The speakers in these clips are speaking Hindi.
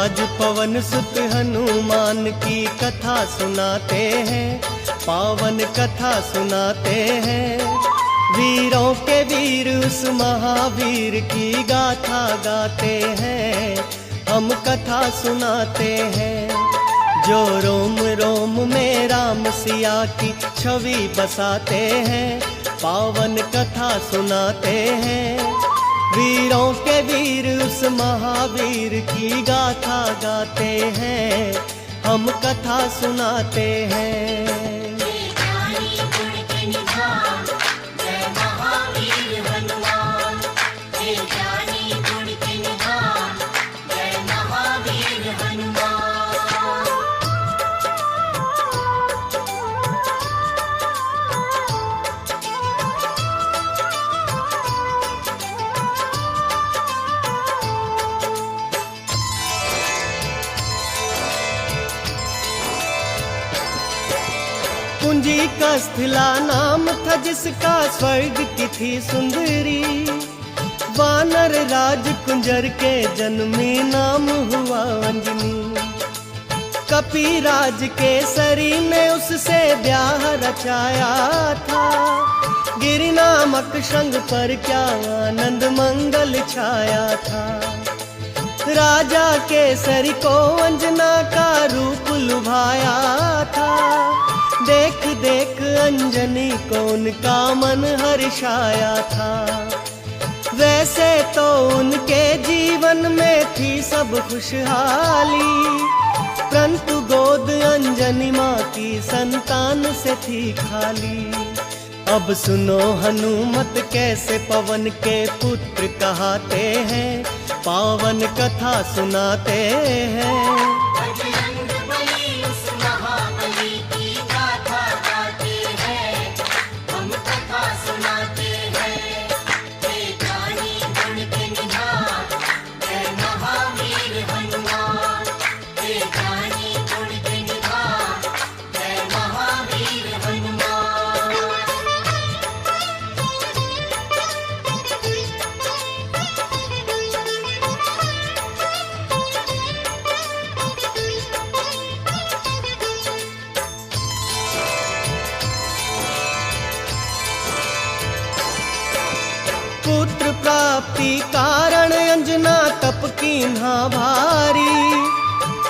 आज पवन सुत हनुमान की कथा सुनाते हैं, पावन कथा सुनाते हैं। वीरों के वीर उस महावीर की गाथा गाते हैं, हम कथा सुनाते हैं। जो रोम रोम में राम सिया की छवि बसाते हैं, पावन कथा सुनाते हैं। वीरों के वीर उस महावीर की गाथा गाते हैं, हम कथा सुनाते हैं। कुंजी का स्थिला नाम था जिसका स्वर्ग की थी सुंदरी। वानर राज कुंजर के जन्मी नाम हुआ अंजनी। कपिराज केसरी ने उससे ब्याह रचाया था। गिरि नामक शंख पर क्या आनंद मंगल छाया था। राजा केसरी को अंजना का रूप लुभाया था। देख देख अंजनी को उनका मन हर्षाया था। वैसे तो उनके जीवन में थी सब खुशहाली, परंतु गोद अंजनी माँ की संतान से थी खाली। अब सुनो हनुमत कैसे पवन के पुत्र कहाते हैं, पावन कथा सुनाते हैं। पुत्र प्राप्ति कारण अंजना तप कीन्हा भारी।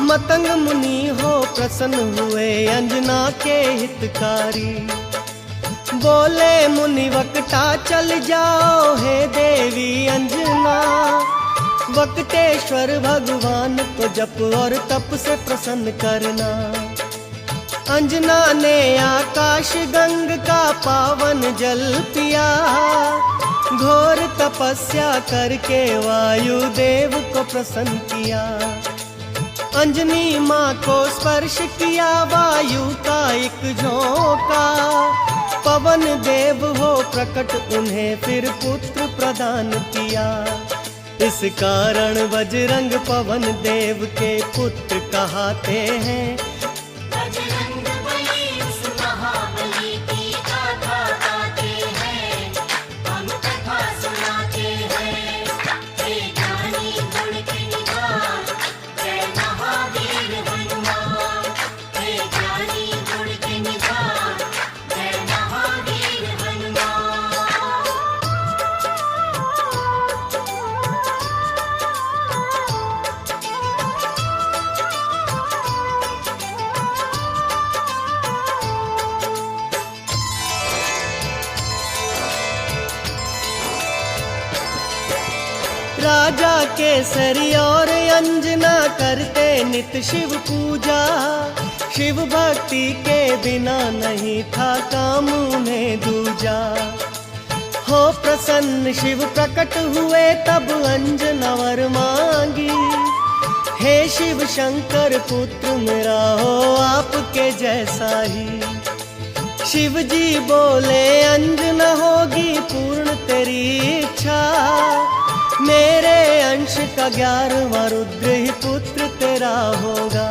मतंग मुनि हो प्रसन्न हुए अंजना के हितकारी। बोले मुनि वक्ता चल जाओ हे देवी अंजना। वक्तेश्वर भगवान को जप और तप से प्रसन्न करना। अंजना ने आकाश गंग का पावन जल पिया। घोर तपस्या करके वायु देव को प्रसन्न किया। अंजनी माँ को स्पर्श किया वायु का एक झोंका। पवन देव हो प्रकट उन्हें फिर पुत्र प्रदान किया। इस कारण बजरंग पवन देव के पुत्र कहाते हैं। राजा केसरी और अंजना करते नित शिव पूजा। शिव भक्ति के बिना नहीं था काम उन्हें दूजा। हो प्रसन्न शिव प्रकट हुए तब अंजना वर मांगी। हे शिव शंकर पुत्र मेरा हो आपके जैसा ही। शिव जी बोले अंजना होगी पूर्ण तेरी इच्छा। मेरे अंश का 11वां रुद्र ही पुत्र तेरा होगा।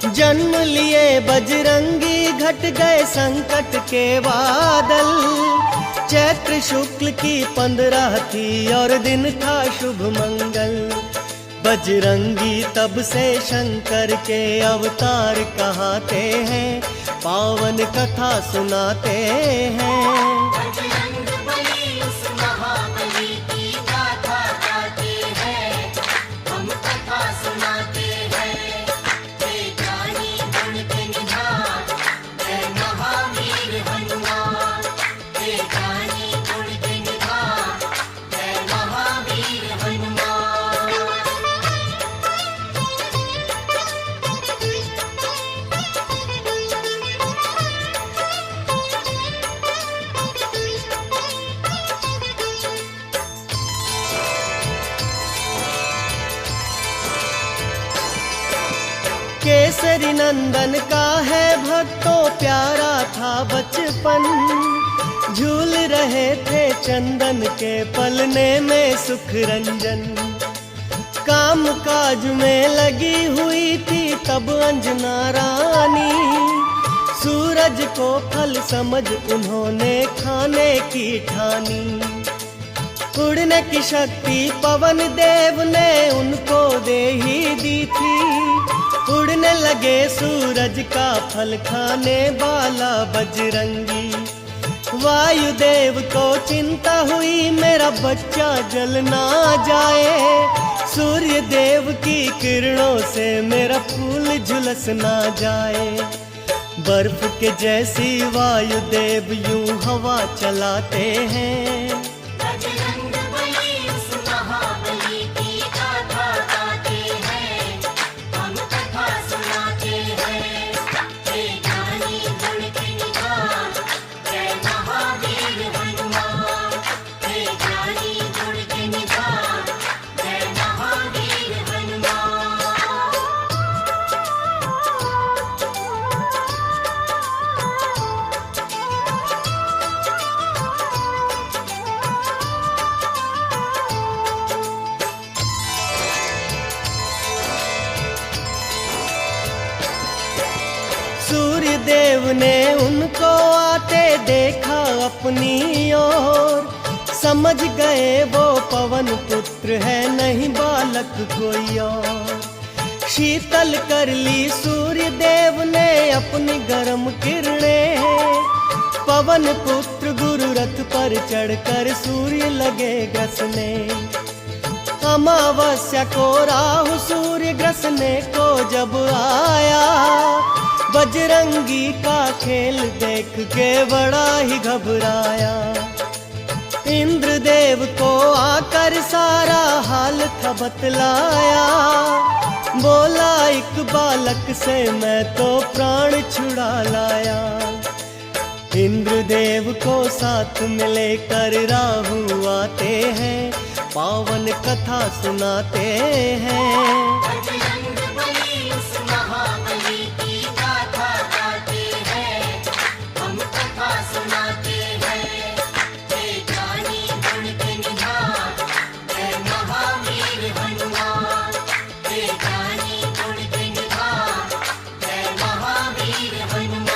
जन्म लिए बजरंगी घट गए संकट के बादल। चैत्र शुक्ल की 15 थी और दिन था शुभ मंगल। बजरंगी तब से शंकर के अवतार कहाते हैं, पावन कथा सुनाते हैं। बजरंग बली उस महाबली की गाथा गाते हैं, हम कथा सुनाते हैं। हे ज्ञानी गुण के निधान, जय महावीर हनुमान। हे ज्ञानी गुण के निधान, जय महावीर हनुमान। केसरी नंदन का है भक्तों प्यारा था बचपन, झूल रहे थे चंदन के पलने में सुख रंजन। काम काज में लगी हुई थी तब अंजना रानी, सूरज को फल समझ उन्होंने खाने की ठानी। उड़ने की शक्ति पवन देव ने उनको दे ही दी थी, उड़ने लगे सूरज का फल खाने वाला बजरंगी। वायुदेव को चिंता हुई मेरा बच्चा जल ना जाए, सूर्य देव की किरणों से मेरा फूल झुलस ना जाए। बर्फ के जैसी वायुदेव यूं हवा चलाते हैं, बजरंग बली उस महाबली की गाथा गाते हैं, हम कथा सुनाते हैं। हे ज्ञानी गुण के निधान, जय महावीर हनुमान। हे ज्ञानी गुण के निधान, जय महावीर हनुमान। सूर्य देव ने उनको आते देखा अपनी ओर, समझ गए वो पवन पुत्र है नहीं बालक कोई और। शीतल कर ली सूर्य देव ने अपनी गर्म किरणें, पवन पुत्र गुरु रथ पर चढ़कर सूर्य लगे ग्रसने। अमावस्या को राहु सूर्य ग्रसने को जब आया, बजरंगी का खेल देख के बड़ा ही घबराया। इंद्रदेव को आकर सारा हाल था बतलाया, बोला एक बालक से मैं तो प्राण छुड़ा लाया। इंद्रदेव को साथ में लेकर राहु आते हैं, पावन कथा सुनाते हैं। बजरंग बली उस महाबली की गाथा गाते हैं, हम कथा सुनाते हैं। हे ज्ञानी गुण के निधान, जय महावीर हनुमान। हे ज्ञानी गुण के निधान, जय महावीर हनुमान।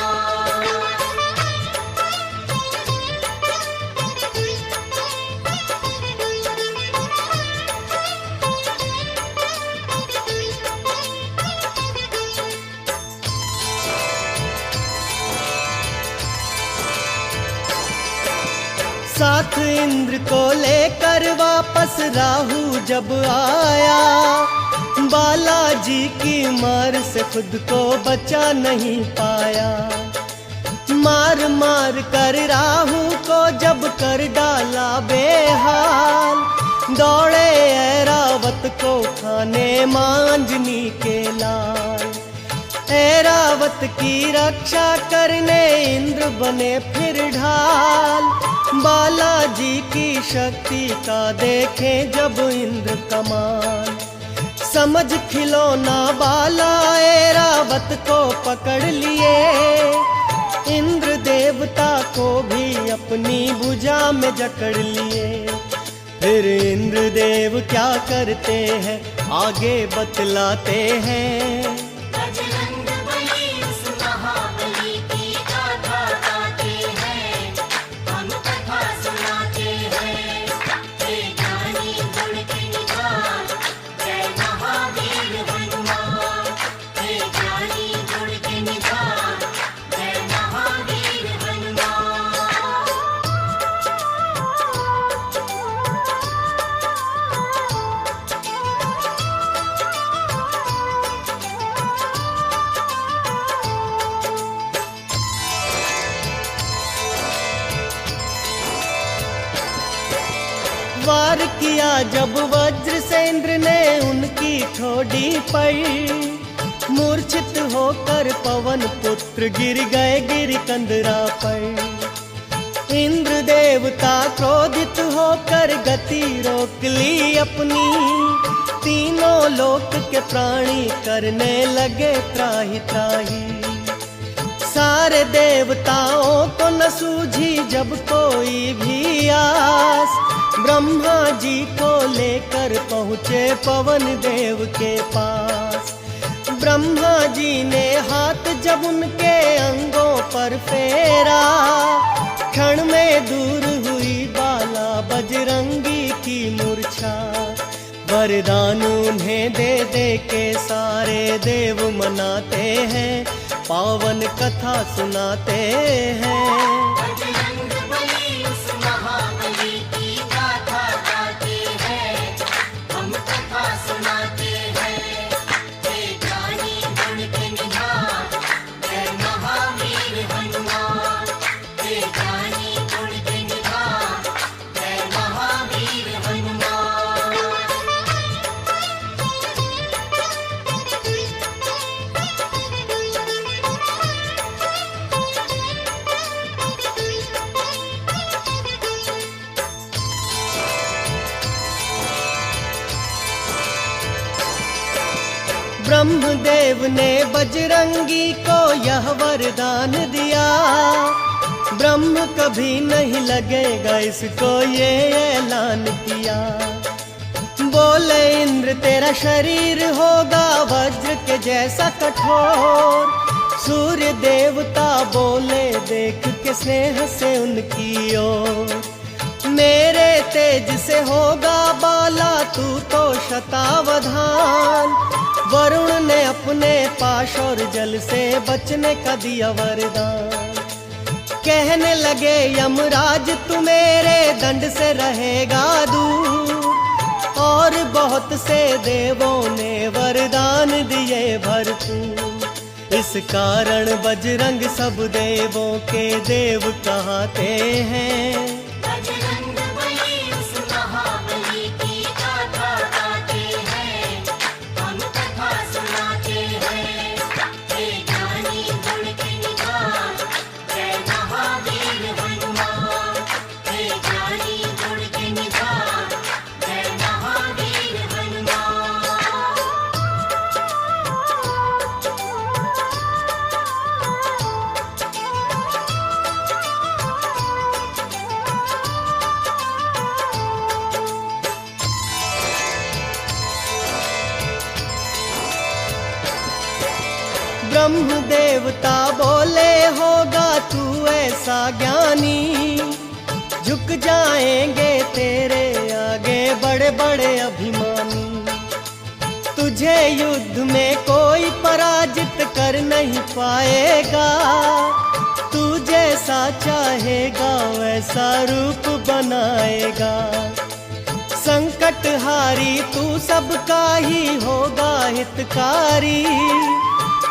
साथ इंद्र को लेकर वापस राहु जब आया, बालाजी की मार से खुद को बचा नहीं पाया। मार मार कर राहु को जब कर डाला बेहाल, दौड़े ऐरावत को खाने मांजनी के लाल। ऐरावत की रक्षा करने इंद्र बने फिर ढाल, बालाजी की शक्ति का देखें जब इंद्र कमाल। समझ खिलौना बाला ऐरावत को पकड़ लिए, इंद्र देवता को भी अपनी भुजा में जकड़ लिए। फिर इंद्र देव क्या करते हैं आगे बतलाते हैं। बजरंग बली उस महाबली की गाथा गाते हैं, हम कथा सुनाते हैं। हे ज्ञानी गुण के निधान, जय महावीर वार किया जब वज्र से इंद्र ने उनकी ठोड़ी पर, मूर्छित होकर पवन पुत्र गिर गए गिर कंदरा पर। इंद्र देवता क्रोधित होकर गति रोक ली अपनी, तीनों लोक के प्राणी करने लगे त्राहि त्राहि। सारे देवताओं को न सूझी जब कोई भी आस, ब्रह्मा जी को लेकर पहुँचे पवन देव के पास। ब्रह्मा जी ने हाथ जब उनके अंगों पर फेरा, क्षण में दूर हुई बाला बजरंगी की मूर्छा। वरदान उन्हें दे दे के सारे देव मनाते हैं, पावन कथा सुनाते हैं। बजरंग बली उस महाबली की गाथा गाते हैं, हम कथा सुनाते हैं। हे ज्ञानी गुण के निधान, जय महावीर हनुमान। हे ज्ञानी गुण के निधान, जय महावीर हनुमान। ब्रह्मदेव ने बजरंगी को यह वरदान दिया, ब्रह्म कभी नहीं लगेगा इसको ये ऐलान किया। बोले इंद्र तेरा शरीर होगा वज्र के जैसा कठोर, सूर्य देवता बोले देख के स्नेह से उनकी ओर। मेरे तेज से होगा बाला तू तो शतावधान, वरुण ने अपने पाश और जल से बचने का दिया वरदान। कहने लगे यमराज तू मेरे दंड से रहेगा दूर, और बहुत से देवों ने वरदान दिए भरपूर। इस कारण बजरंग सब देवों के देव कहते हैं। बजरंग बली उस महाबली की गाथा गाते हैं, हम कथा सुनाते हैं। हे ज्ञानी गुण के निधान, जय महावीर हनुमान। हे ज्ञानी गुण के निधान, जय महावीर हनुमान। ब्रह्म देवता बोले होगा तू ऐसा ज्ञानी, झुक जाएंगे तेरे आगे बड़े बड़े अभिमानी। तुझे युद्ध में कोई पराजित कर नहीं पाएगा, तू जैसा चाहेगा वैसा रूप बनाएगा। संकट हारी तू सबका ही होगा हितकारी,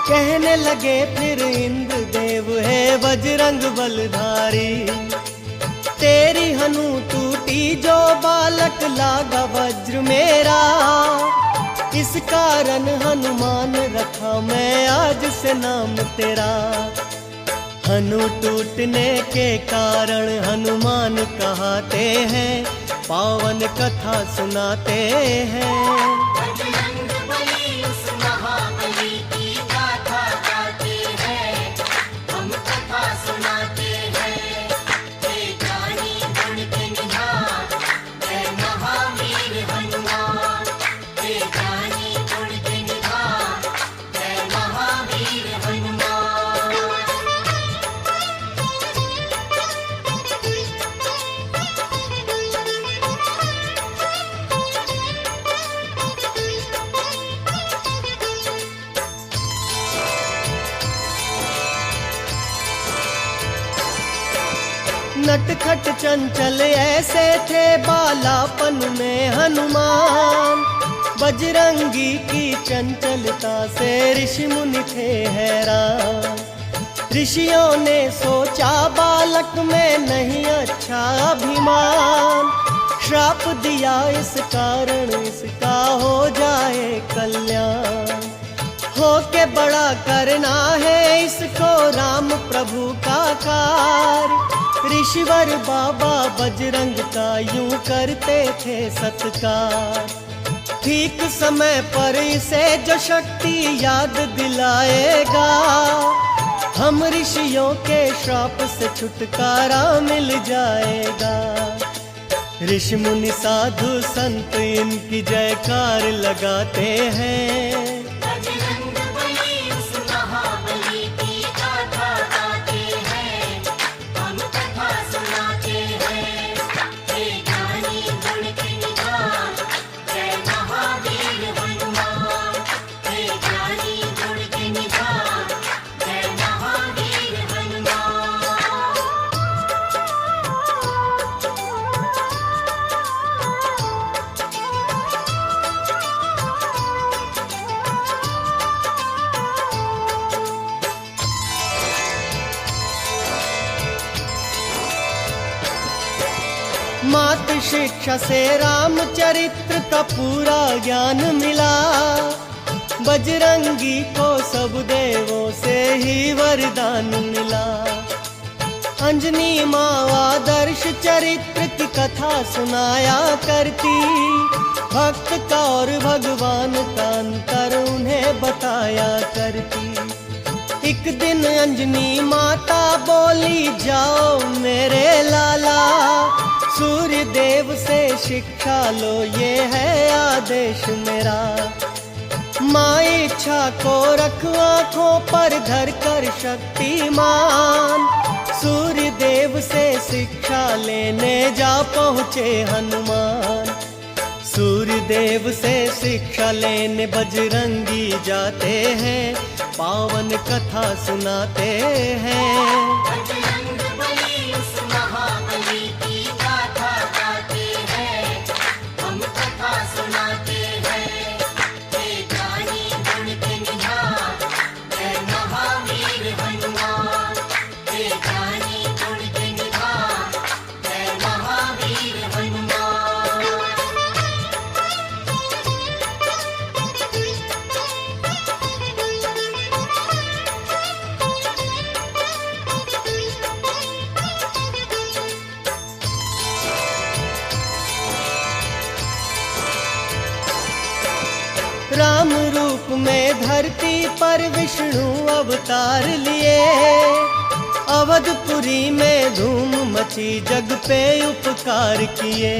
कहने लगे फिर इंद्र देव है बजरंग बलधारी। तेरी हनु टूटी जो बालक लागा वज्र मेरा, इस कारण हनुमान रखा मैं आज से नाम तेरा। हनु टूटने के कारण हनुमान कहते हैं, पावन कथा सुनाते हैं। बजरंग बली उस महाबली की गाथा गाते हैं, हम कथा सुनाते हैं। हे ज्ञानी गुण के निधान, जय महावीर हनुमान। हे ज्ञानी गुण के निधान, जय महावीर हनुमान। नटखट चंचल ऐसे थे बालापन में हनुमान, बजरंगी की चंचलता से ऋषि मुनि थे हैरान। ऋषियों ने सोचा बालक में नहीं अच्छा अभिमान, श्राप दिया इस कारण इसका हो जाए कल्याण। हो के बड़ा करना है इसको राम प्रभु का कार्य। ऋषिवर बाबा बजरंग का यूं करते थे सत्कार। ठीक समय पर इसे जो शक्ति याद दिलाएगा, हम ऋषियों के श्राप से छुटकारा मिल जाएगा। ऋषि मुनि साधु संत इनकी जयकार लगाते हैं। बजरंग बली उस महाबली की गाथा गाते हैं, हम कथा सुनाते हैं। हे ज्ञानी गुण के निधान, जय महावीर हनुमान। हे ज्ञानी गुण के निधान, जय महावीर हनुमान। मात शिक्षा से रामचरित्र का पूरा ज्ञान मिला। बजरंगी को सब देवों से ही वरदान मिला। अंजनी माँ आदर्श चरित्र की कथा सुनाया करती। भक्त का और भगवान का अंतर उन्हें बताया करती। एक दिन अंजनी माता बोली, जाओ मेरे लाला, सूर्य देव से शिक्षा लो, ये है आदेश मेरा। माँ इच्छा को रख आँखों पर धर कर शक्तिमान। सूर्य देव से शिक्षा लेने जा पहुँचे हनुमान। सूर्य देव से शिक्षा लेने बजरंगी जाते हैं, पावन कथा सुनाते हैं। बजरंग बली उस महाबली की गाथा गाते हैं, हम कथा सुनाते हैं। हे ज्ञानी गुण के निधान, जय महावीर हनुमान। हे ज्ञानी गुण के निधान, जय महावीर हनुमान। राम रूप में धरती पर विष्णु अवतार लिए। अवधपुरी में धूम मची, जग पे उपकार किए।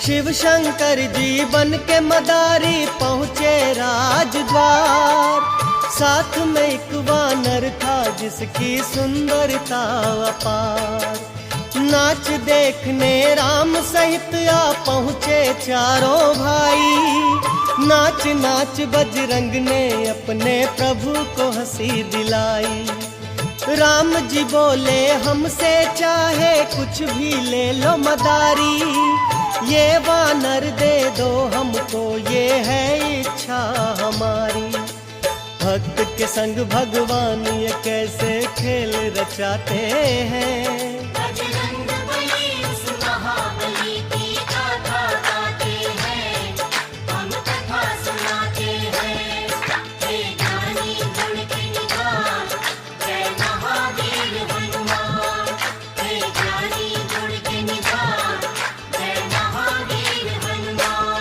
शिव शंकर जी बन के मदारी पहुँचे राजद्वार। साथ में एक वानर था जिसकी सुंदरता अपार। नाच देखने राम सहित आ पहुँचे चारों भाई। नाच नाच बजरंग ने अपने प्रभु को हंसी दिलाई। राम जी बोले, हमसे चाहे कुछ भी ले लो मदारी। ये वानर दे दो हमको, ये है इच्छा हमारी। भक्त के संग भगवान ये कैसे खेल रचाते हैं। बजरंग बली उस महाबली की गाथा गाते हैं, हम कथा सुनाते हैं। हे ज्ञानी गुण के निधान, जय महावीर हनुमान। हे ज्ञानी गुण के निधान, जय महावीर हनुमान।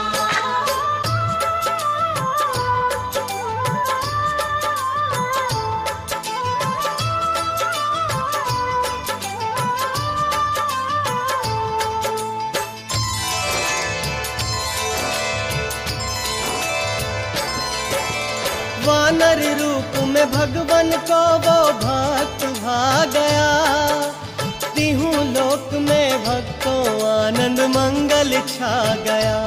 वानर रूप में भगवान को वो भक्त भा गया। तीहू लोक में भक्तों आनंद मंगल छा गया।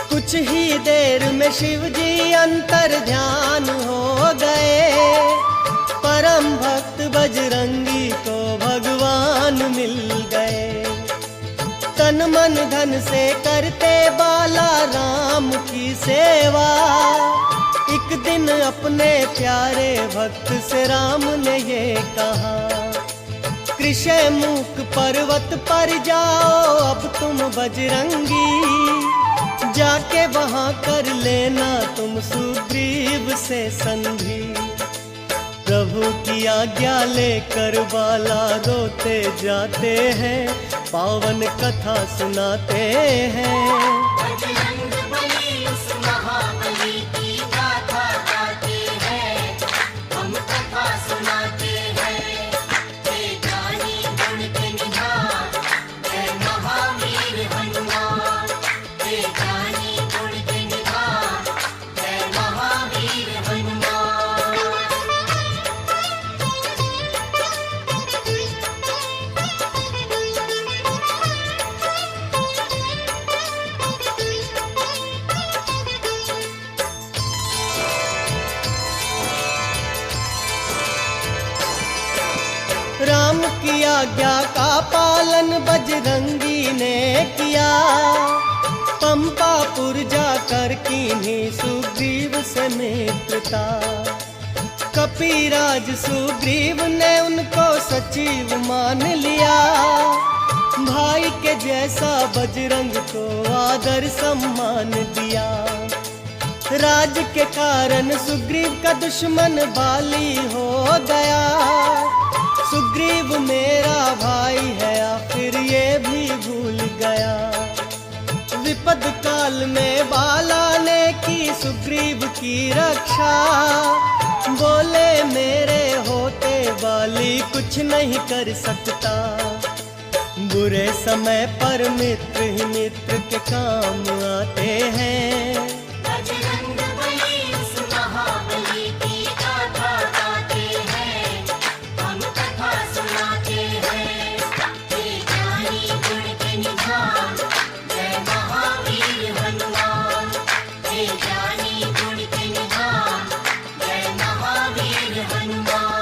कुछ ही देर में शिव जी अंतर ध्यान हो गए। परम भक्त बजरंगी को भगवान मिल गए। तन मन धन से करते बाला राम की सेवा। एक दिन अपने प्यारे भक्त से राम ने ये कहा, कृष्ण मूक पर्वत पर जाओ अब तुम बजरंगी, जाके वहां कर लेना तुम सुग्रीव से संधि। प्रभु की आज्ञा लेकर बाला रोते जाते हैं, पावन कथा सुनाते हैं। बजरंग बली उस महाबली की गाथा गाते हैं, हम कथा सुनाते हैं। हे ज्ञानी गुण के निधान, जय महावीर हनुमान। हे ज्ञानी गुण के निधान, जय महावीर हनुमान। राम की आज्ञा का पालन बजरंगी ने किया, पंपापुर जाकर कीन्ही सुग्रीव से मित्रता। कपिराज सुग्रीव ने उनको सचिव मान लिया, भाई के जैसा बजरंग को आदर सम्मान दिया। राज के कारण सुग्रीव का दुश्मन बाली हो गया, सुग्रीव मेरा भाई है आखिर ये भी भूल गया। विपद काल में बाला ने की सुग्रीव की रक्षा, बोले मेरे होते बाली कुछ नहीं कर सकता। बुरे समय पर मित्र ही मित्र के काम आते हैं। बजरंग बली उस महाबली की गाथा गाते हैं, हम कथा सुनाते हैं। हे ज्ञानी गुण के निधान, जय महावीर हनुमान। हे ज्ञानी गुण के निधान, जय महावीर हनुमान।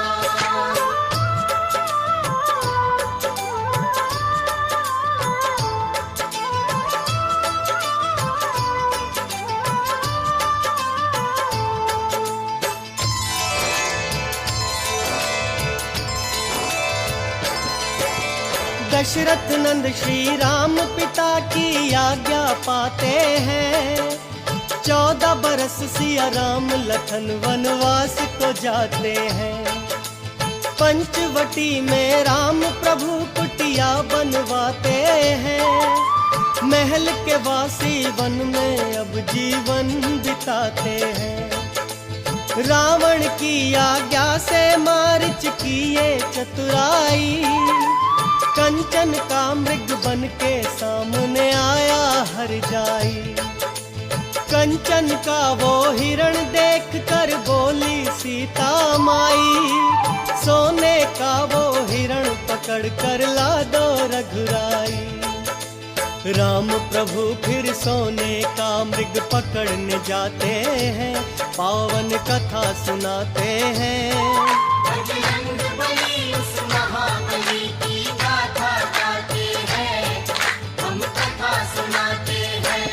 दशरथ नंद श्री राम पिता की आज्ञा पाते हैं, 14 बरस सिया राम लखन वनवास को जाते हैं। पंचवटी में राम प्रभु कुटिया बनवाते हैं, महल के वासी वन में अब जीवन बिताते हैं। रावण की आज्ञा से मारीच की ये चतुराई, कंचन का मृग बन के सामने आया हर जाई। कंचन का वो हिरण देख कर बोली सीता माई, सोने का वो हिरण पकड़ कर ला दो रघुराई। राम प्रभु फिर सोने का मृग पकड़ने जाते हैं, पावन कथा सुनाते हैं। बजरंग बली उस महाबली की गाथा गाते हैं, हम कथा सुनाते हैं।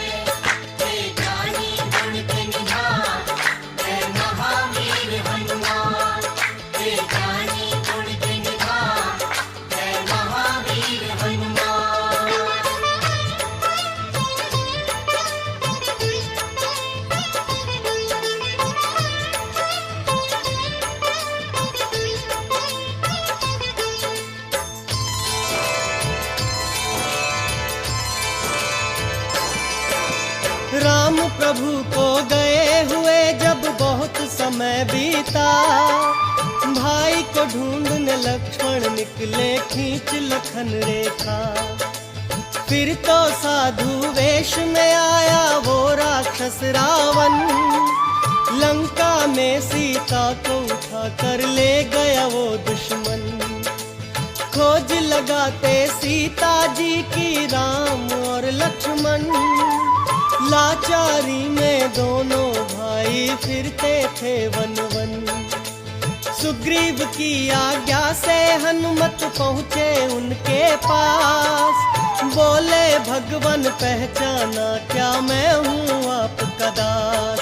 हे ज्ञानी गुण के निधान, जय महावीर हनुमान। हे ज्ञानी गुण के निधान, जय महावीर हनुमान। राम प्रभु को गए हुए जब बहुत समय बीता, भाई को ढूंढने लक्ष्मण निकले खींच लखन रेखा। फिर तो साधु वेश में आया वो राक्षस रावण, लंका में सीता को उठा कर ले गया वो दुश्मन। खोज लगाते सीता जी की राम और लक्ष्मण, लाचारी में दोनों भाई फिरते थे वन वन। सुग्रीव की आज्ञा से हनुमत पहुँचे उनके पास, बोले भगवान पहचाना क्या मैं हूँ आपका दास।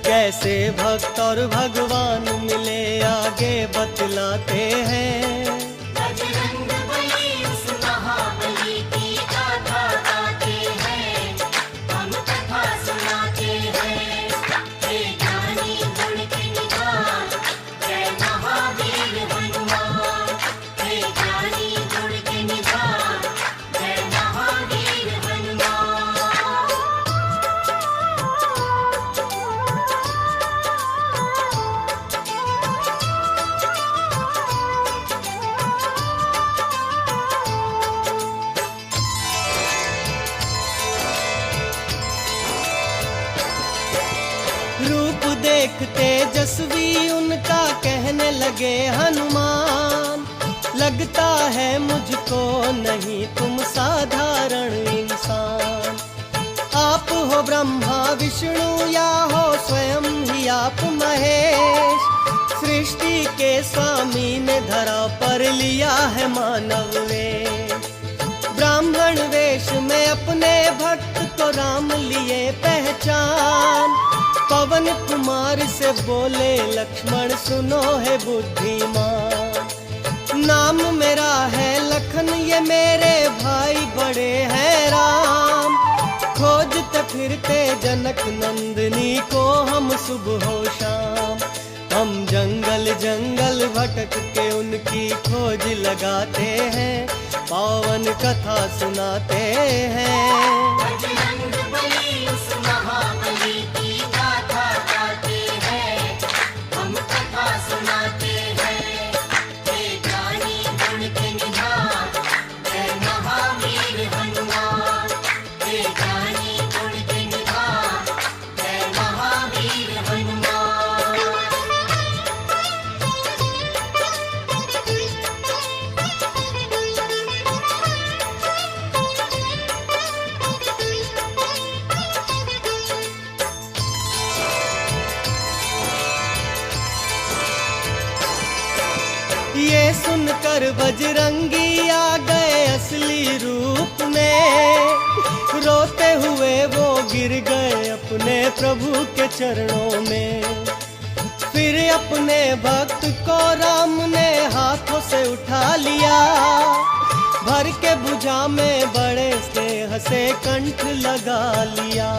कैसे भक्त और भगवान मिले आगे बतलाते हैं। बजरंग बली कहने लगे हनुमान, लगता है मुझको नहीं तुम साधारण इंसान। आप हो ब्रह्मा विष्णु या हो स्वयं ही आप महेश, सृष्टि के स्वामी ने धरा पर लिया है मानव वेश। ब्राह्मण वेश में अपने भक्त को राम लिए पहचान, पवन कुमार से बोले लक्ष्मण सुनो है बुद्धिमान। नाम मेरा है लखन ये मेरे भाई बड़े हैं राम, खोजते फिरते जनक नंदनी को हम सुबह हो शाम। हम जंगल जंगल भटक के उनकी खोज लगाते हैं, पावन कथा सुनाते हैं। बजरंग बली उस महाबली की गाथा गाते हैं, हम कथा सुनाते हैं। हे ज्ञानी गुण के निधान, जय महावीर हनुमान। हे ज्ञानी गुण के निधान, जय महावीर हनुमान। ये सुनकर बजरंगी आ गए असली रूप में, रोते हुए वो गिर गए अपने प्रभु के चरणों में। फिर अपने भक्त को राम ने हाथों से उठा लिया, भर के भुजा में बड़े स्नेह से कंठ लगा लिया।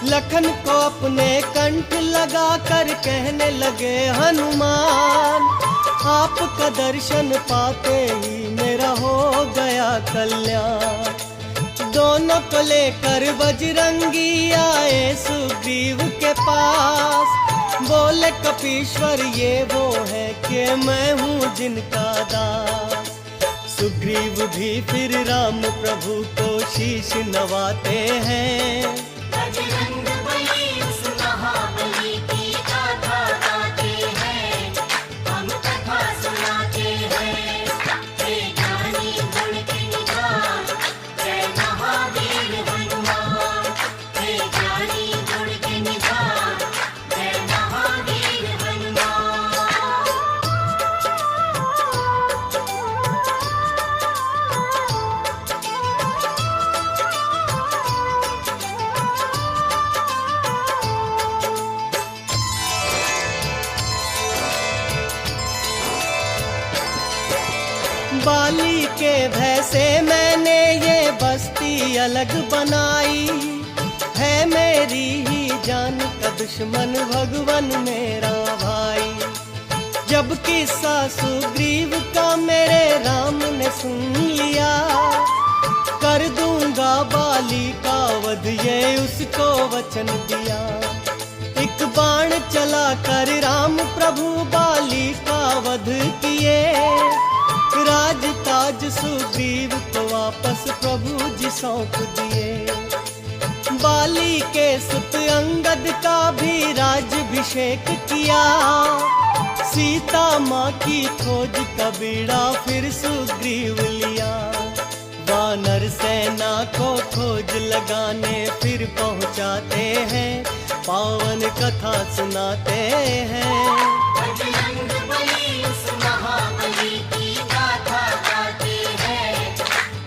लखन को अपने कंठ लगा कर कहने लगे हनुमान, आपका दर्शन पाते ही मेरा हो गया कल्याण। दोनों को लेकर बजरंगी आए सुग्रीव के पास, बोले कपीश्वर ये वो है कि मैं हूँ जिनका दास। सुग्रीव भी फिर राम प्रभु को शीश नवाते हैं। बजरंग बली उस महाबली की गाथा गाते हैं, हम कथा सुनाते हैं। हे ज्ञानी गुण के निधान, जय महावीर हनुमान। हे ज्ञानी गुण के निधान, जय महावीर हनुमान। बाली के भय से मैंने ये बस्ती अलग बनाई, है मेरी ही जान का दुश्मन भगवन मेरा भाई। जब किस्सा सुग्रीव का मेरे राम ने सुन लिया, कर दूंगा बाली का वध ये उसको वचन दिया। एक बाण चला कर राम प्रभु बाली का वध किए, राज ताज सुग्रीव को वापस प्रभु जी सौंप दिए। बाली के सुत अंगद का भी राज्याभिषेक किया, सीता माँ की खोज का बीड़ा फिर सुग्रीव लिया। वानर सेना को खोज लगाने फिर पहुँचाते हैं, पावन कथा सुनाते हैं। बजरंग बली उस महाबली की गाथा गाते हैं,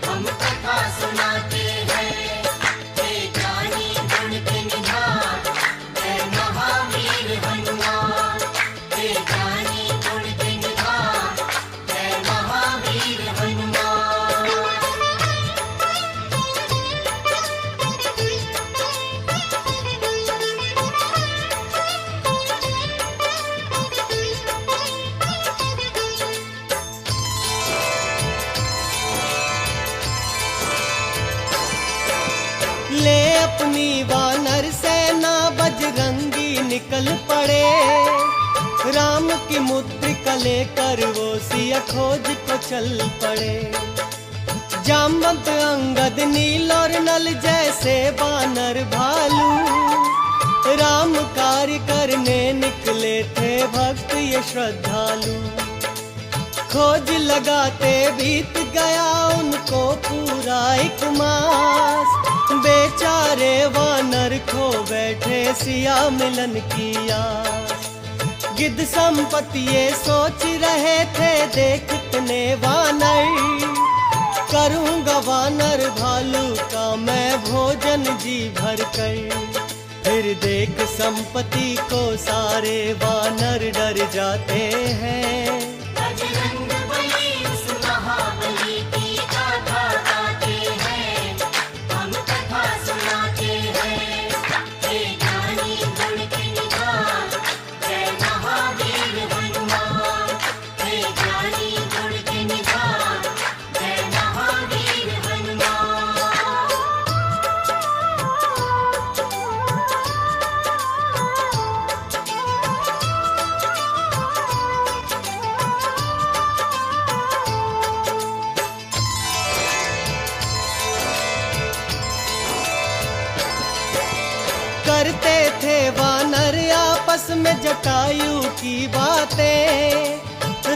हम कथा सुनाते हैं। हे ज्ञानी गुण के निधान, जय महावीर हनुमान। हे ज्ञानी गुण के निधान, जय महावीर हनुमान। ले अपनी वानर सेना बजरंगी निकल पड़े, राम की मुद्रिका लेकर वो सिया खोज को चल पड़े। जामवंत अंगद नील और नल जैसे वानर भालू, राम कार्य करने निकले थे भक्त ये श्रद्धालु। खोज लगाते बीत गया उनको पूरा 1 मास। बेचारे वानर खो बैठे सिया मिलन की आस। गिद्ध संपत्ति ये सोच रहे थे देखने वानर। करूंगा वानर भालू का मैं भोजन जी भर कर। फिर देख संपत्ति को सारे वानर डर जाते हैं। बजरंग बली उस महाबली की गाथा गाते हैं, हम कथा सुनाते हैं। हे ज्ञानी गुण के निधान, जय महावीर हनुमान। हे ज्ञानी गुण के निधान, जय महावीर हनुमान। करते थे वानर आपस में जटायु की बातें।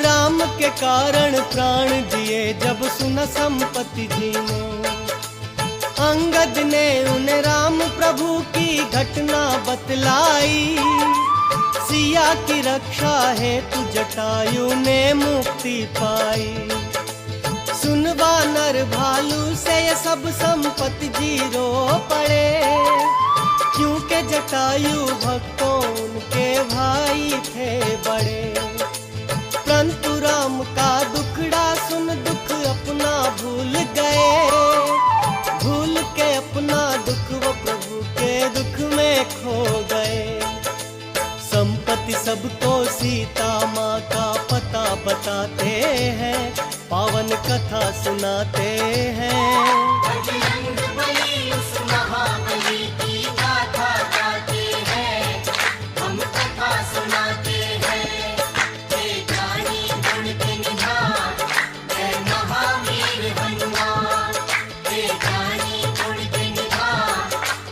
राम के कारण प्राण दिए जब सुना संपत्ति जी ने। अंगद ने उन्हें राम प्रभु की घटना बतलाई। सिया की रक्षा हेतु जटायु ने मुक्ति पाई। सुन वानर भालू से ये सब संपत्ति जी रो पड़े। क्योंकि जटायु भक्तों उनके भाई थे बड़े। परंतु राम का दुखड़ा सुन दुख अपना भूल गए। भूल के अपना दुख वो प्रभु के दुख में खो गए। संपत्ति सबको सीता माँ का पता बताते हैं, पावन कथा सुनाते हैं। बजरंग बली उस महाबली की गाथा गाते हैं, हम कथा सुनाते हैं। हे ज्ञानी गुण के निधान, जय महावीर हनुमान। हे ज्ञानी गुण के निधान,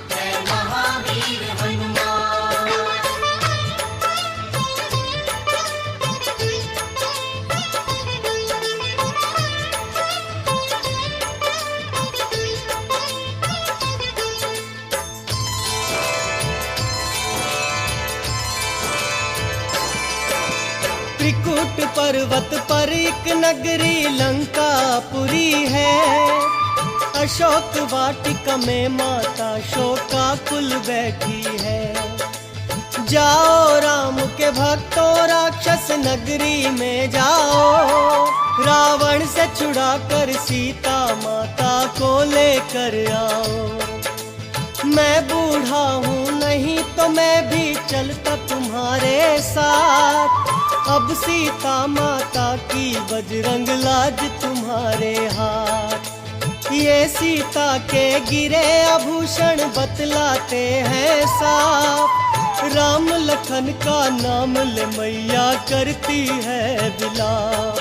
जय महावीर हनुमान। त्रिकुट पर्वत पर एक नगरी लंकापुरी है। अशोक वाटिका में माता शोकाकुल बैठी है। जाओ राम के भक्तों राक्षस नगरी में जाओ। रावण से छुड़ा कर सीता माता को लेकर आओ। मैं बूढ़ा हूँ नहीं तो मैं भी चलता तुम्हारे साथ। अब सीता माता की बजरंग लाज तुम्हारे हाथ। ये सीता के गिरे आभूषण बतलाते हैं साफ। राम लखन का नाम ले मैया करती है विलाप।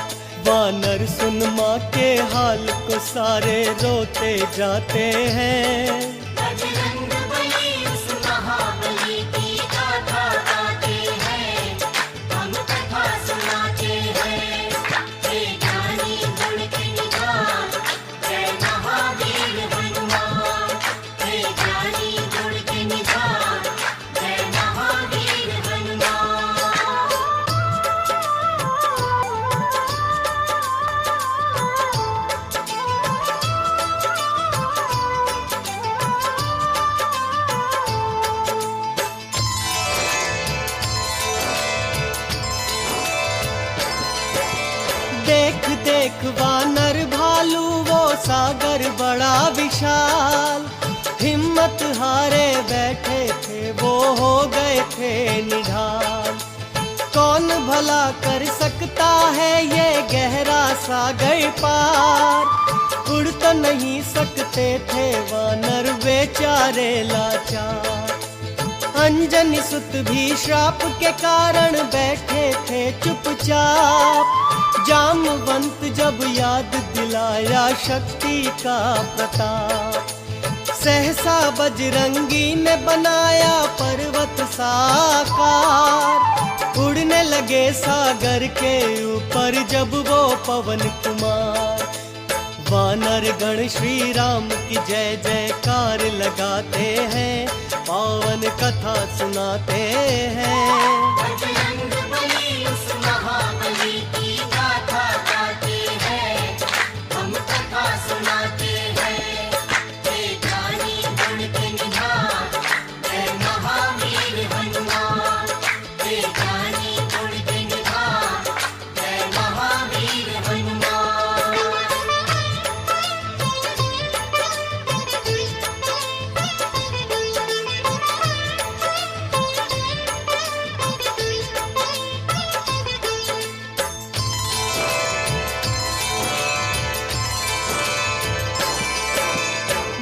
वानर सुन माँ के हाल को सारे रोते जाते हैं। बजरंग बली उस महाबली की गाथा गाते हैं, हम कथा सुनाते हैं। हे ज्ञानी गुण के निधान, जय महावीर हनुमान। हे ज्ञानी गुण के निधान, जय महावीर हनुमान। देख देख वानर भालू वो सागर बड़ा विशाल। हिम्मत हारे बैठे थे वो हो गए थे निढाल। कौन भला कर सकता है ये गहरा सागर पार। उड़ तो नहीं सकते थे वानर बेचारे लाचार। अंजनी सुत भी श्राप के कारण बैठे थे चुपचाप। जामवंत जब याद दिलाया शक्ति का प्रताप। सहसा बजरंगी ने बनाया पर्वत साकार, उड़ने लगे सागर के ऊपर जब वो पवन कुमार। वानर गण श्री राम की जय जयकार लगाते हैं, पावन कथा सुनाते हैं। बजरंग बली उस महाबली की गाथा गाते हैं, हम कथा सुनाते हैं। हे ज्ञानी गुण के निधान, जय महावीर हनुमान। हे ज्ञानी गुण के निधान, जय महावीर हनुमान।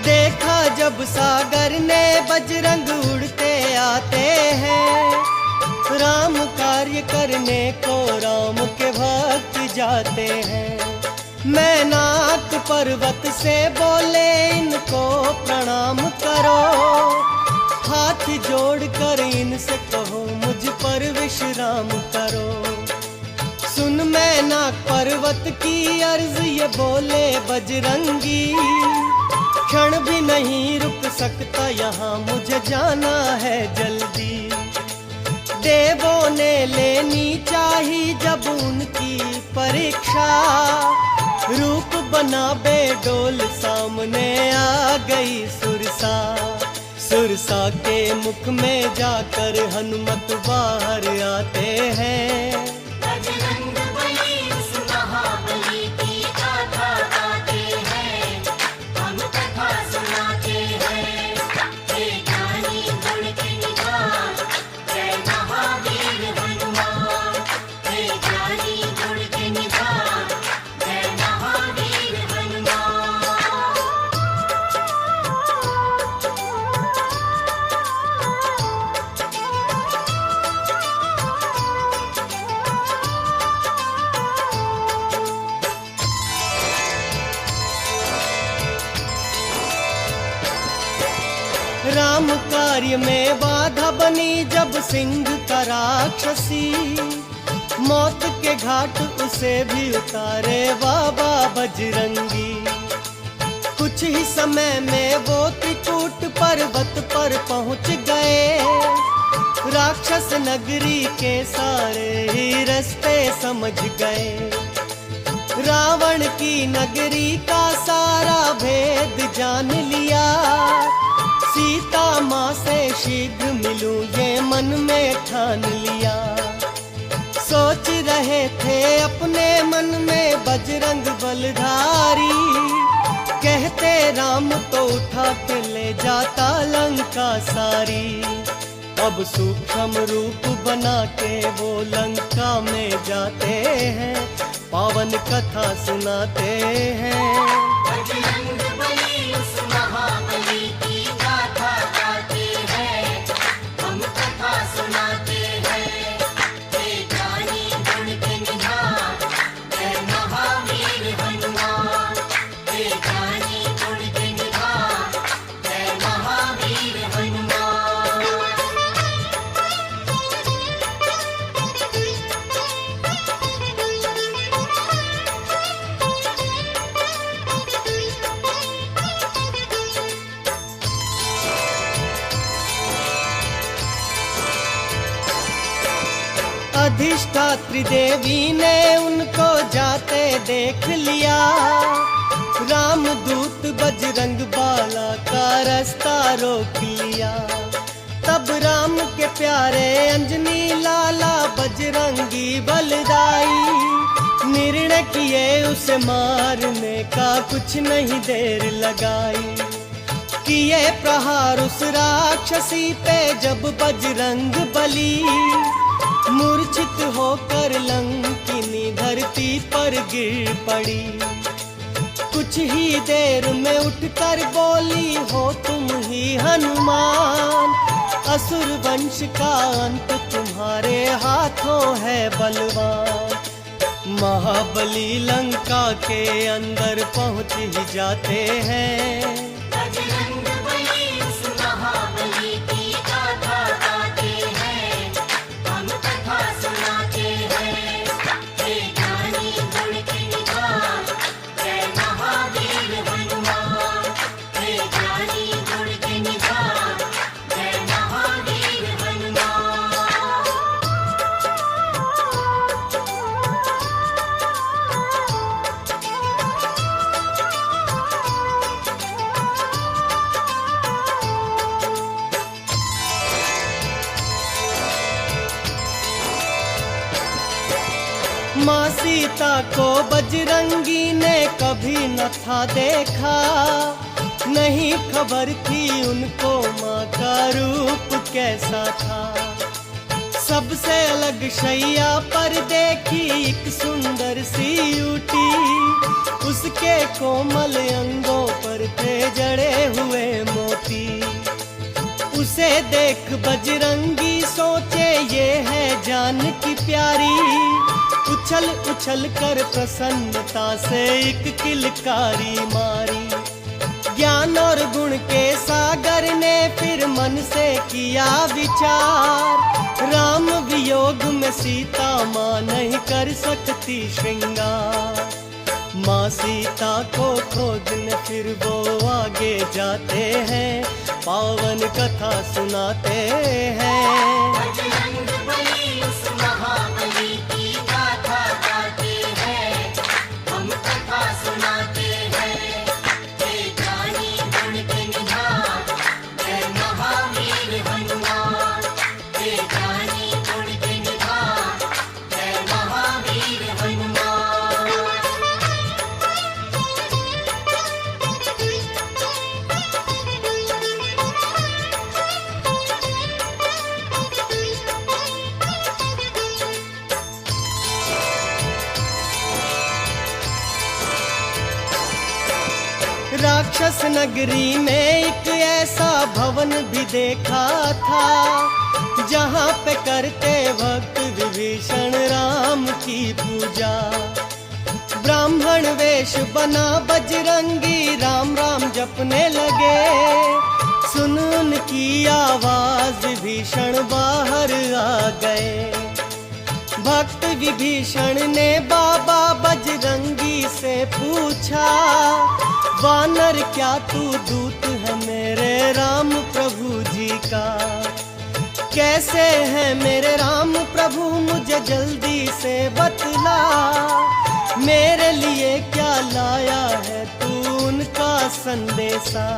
देखा जब सागर ने बजरंग उड़ते आते हैं, राम कार्य करने को राम के भक्त जाते हैं। मैनाक पर्वत से बोले इनको प्रणाम करो, हाथ जोड़कर इनसे कहो मुझ पर विश्राम करो। सुन मैनाक पर्वत की अर्ज ये बोले बजरंगी, क्षण भी नहीं रुक सकता यहाँ मुझे जाना है जल्दी। देवों ने लेनी चाहिए जब उनकी परीक्षा, रूप बना बेडोल सामने आ गई सुरसा। सुरसा के मुख में जाकर हनुमत बाहर आते हैं। बजरंग बली उस महाबली की गाथा गाते हैं, हम कथा सुनाते हैं। हे ज्ञानी गुण के निधान, जय महावीर हनुमान। हे ज्ञानी गुण के निधान, जय महावीर हनुमान। राम कार्य में बाधा बनी जब सिंह का राक्षसी, मौत के घाट उसे भी उतारे बाबा बजरंगी। कुछ ही समय में वो त्रिकूट पर्वत पर पहुंच गए, राक्षस नगरी के सारे ही रास्ते समझ गए। रावण की नगरी का सारा भेद जान लिया, सीता माँ से शीघ्र मिलूं ये मन में ठान लिया। सोच रहे थे अपने मन में बजरंग बलधारी, कहते राम तो उठा के ले जाता लंका सारी। अब सूक्ष्म रूप बना के वो लंका में जाते हैं, पावन कथा सुनाते हैं। बजरंग बली उस महाबली की गाथा गाते हैं, हम कथा सुनाते हैं। हे ज्ञानी गुण के निधान, जय महावीर हनुमान। हे ज्ञानी गुण के निधान, जय महावीर हनुमान। अधिष्ठात्री देवी ने उनको जाते देख लिया, रामदूत बजरंग बाला का रास्ता रोक लिया। तब राम के प्यारे अंजनी लाला बजरंगी बलदाई, निर्णय किए उसे मारने का कुछ नहीं देर लगाई। किए प्रहार उस राक्षसी पे जब बजरंग बली, मूर्छित होकर लंकिनी धरती पर गिर पड़ी। कुछ ही देर में उठकर बोली हो तुम ही हनुमान, असुर वंश का अंत तुम्हारे हाथों है बलवान। महाबली लंका के अंदर पहुंच ही जाते हैं। बजरंग माँ सीता को बजरंगी ने कभी न था देखा, नहीं खबर थी उनको माँ का रूप कैसा था। सबसे अलग शैया पर देखी एक सुंदर सी ऊटी, उसके कोमल अंगों पर थे जड़े हुए मोती। उसे देख बजरंगी सोचे ये है जान की प्यारी, उछल उछल कर प्रसन्नता से एक किलकारी मारी। ज्ञान और गुण के सागर ने फिर मन से किया विचार, राम वियोग में सीता माँ नहीं कर सकती श्रृंगार। माँ सीता को खोजने फिर वो आगे जाते हैं, पावन कथा सुनाते हैं। बजरंग बली उस महाबली की गाथा गाते हैं, हम कथा सुनाते हैं। हे ज्ञानी गुण के निधान, जय महावीर हनुमान। हे ज्ञानी गुण के निधान, जय महावीर हनुमान। राक्षस नगरी में एक ऐसा भवन भी देखा था, जहाँ पे करते वक्त विभीषण राम की पूजा। ब्राह्मण वेश बना बजरंगी राम राम जपने लगे, सुन उनकी आवाज विभीषण बाहर आ गए। भक्त विभीषण ने बाबा बजरंगी से पूछा, वानर क्या तू दूत है मेरे राम प्रभु जी का? कैसे है मेरे राम प्रभु मुझे जल्दी से बतला, मेरे लिए क्या लाया है तू उनका संदेशा।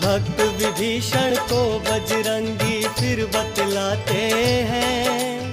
भक्त विभीषण को बजरंगी फिर बतलाते हैं,